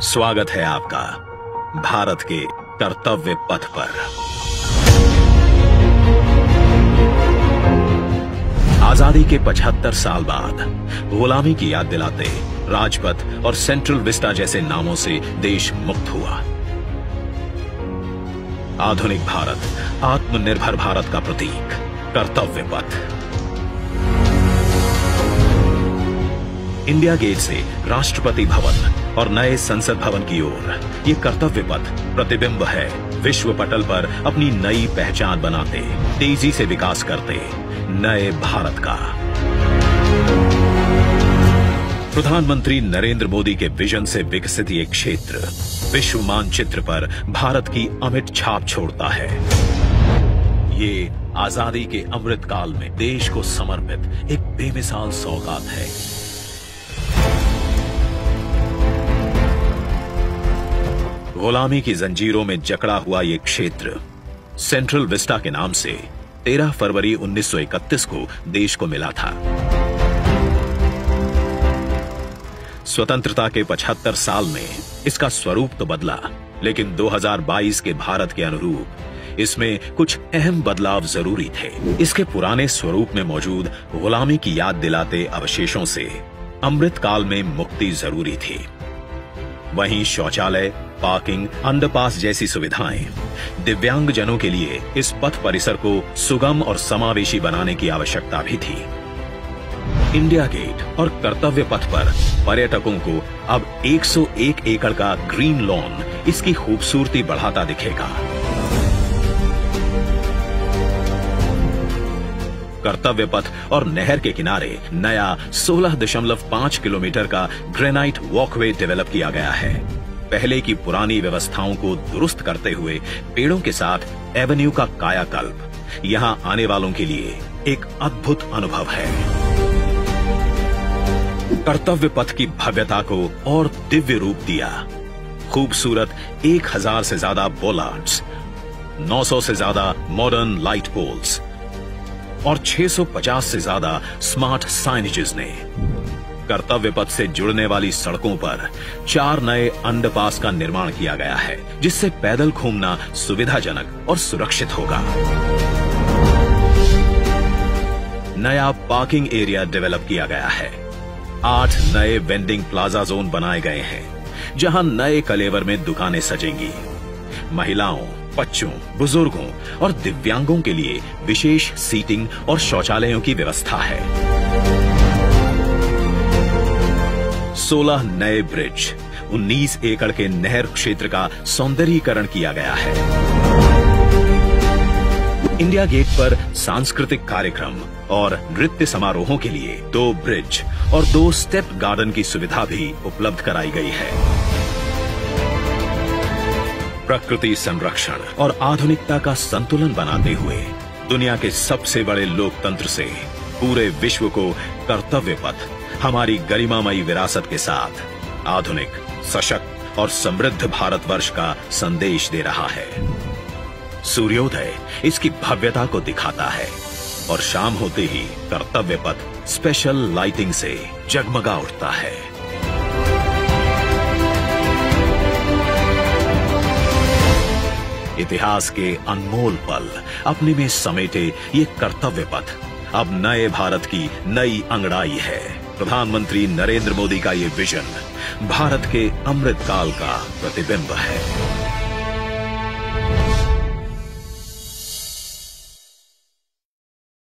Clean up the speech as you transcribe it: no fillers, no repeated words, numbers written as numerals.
स्वागत है आपका भारत के कर्तव्य पथ पर। आजादी के 75 साल बाद गुलामी की याद दिलाते राजपथ और सेंट्रल विस्टा जैसे नामों से देश मुक्त हुआ। आधुनिक भारत, आत्मनिर्भर भारत का प्रतीक कर्तव्य पथ। इंडिया गेट से राष्ट्रपति भवन और नए संसद भवन की ओर ये कर्तव्य पथ प्रतिबिंब है विश्व पटल पर अपनी नई पहचान बनाते, तेजी से विकास करते नए भारत का। प्रधानमंत्री नरेंद्र मोदी के विजन से विकसित ये क्षेत्र विश्व मानचित्र पर भारत की अमिट छाप छोड़ता है। ये आजादी के अमृत काल में देश को समर्पित एक बेमिसाल सौगात है। गुलामी की जंजीरों में जकड़ा हुआ ये क्षेत्र सेंट्रल विस्टा के नाम से 13 फरवरी 1931 को देश को मिला था। स्वतंत्रता के 75 साल में इसका स्वरूप तो बदला, लेकिन 2022 के भारत के अनुरूप इसमें कुछ अहम बदलाव जरूरी थे। इसके पुराने स्वरूप में मौजूद गुलामी की याद दिलाते अवशेषों से अमृत काल में मुक्ति जरूरी थी। वहीं शौचालय, पार्किंग, अंडरपास जैसी सुविधाएं, दिव्यांग जनों के लिए इस पथ परिसर को सुगम और समावेशी बनाने की आवश्यकता भी थी। इंडिया गेट और कर्तव्य पथ पर पर्यटकों को अब 101 एकड़ का ग्रीन लॉन इसकी खूबसूरती बढ़ाता दिखेगा। कर्तव्य पथ और नहर के किनारे नया 16.5 किलोमीटर का ग्रेनाइट वॉकवे डेवलप किया गया है। पहले की पुरानी व्यवस्थाओं को दुरुस्त करते हुए पेड़ों के साथ एवेन्यू का कायाकल्प यहां आने वालों के लिए एक अद्भुत अनुभव है। कर्तव्य पथ की भव्यता को और दिव्य रूप दिया। खूबसूरत 1000 से ज्यादा बोलार्ड्स, 900 से ज्यादा मॉडर्न लाइट पोल्स और 650 से ज्यादा स्मार्ट साइनेजेस ने कर्तव्य पथ से जुड़ने वाली सड़कों पर 4 नए अंडरपास का निर्माण किया गया है, जिससे पैदल घूमना सुविधाजनक और सुरक्षित होगा। नया पार्किंग एरिया डेवलप किया गया है। 8 नए वेंडिंग प्लाजा जोन बनाए गए हैं, जहां नए कलेवर में दुकानें सजेंगी। महिलाओं, बच्चों, बुजुर्गों और दिव्यांगों के लिए विशेष सीटिंग और शौचालयों की व्यवस्था है। 16 नए ब्रिज, 19 एकड़ के नहर क्षेत्र का सौंदर्यीकरण किया गया है। इंडिया गेट पर सांस्कृतिक कार्यक्रम और नृत्य समारोहों के लिए 2 ब्रिज और 2 स्टेप गार्डन की सुविधा भी उपलब्ध कराई गई है। प्रकृति संरक्षण और आधुनिकता का संतुलन बनाते हुए दुनिया के सबसे बड़े लोकतंत्र से पूरे विश्व को कर्तव्य पथ हमारी गरिमामयी विरासत के साथ आधुनिक, सशक्त और समृद्ध भारतवर्ष का संदेश दे रहा है। सूर्योदय इसकी भव्यता को दिखाता है और शाम होते ही कर्तव्य पथ स्पेशल लाइटिंग से जगमगा उठता है। इतिहास के अनमोल पल अपने में समेटे ये कर्तव्य पथ अब नए भारत की नई अंगड़ाई है। प्रधानमंत्री नरेंद्र मोदी का ये विजन भारत के अमृत काल का प्रतिबिंब है।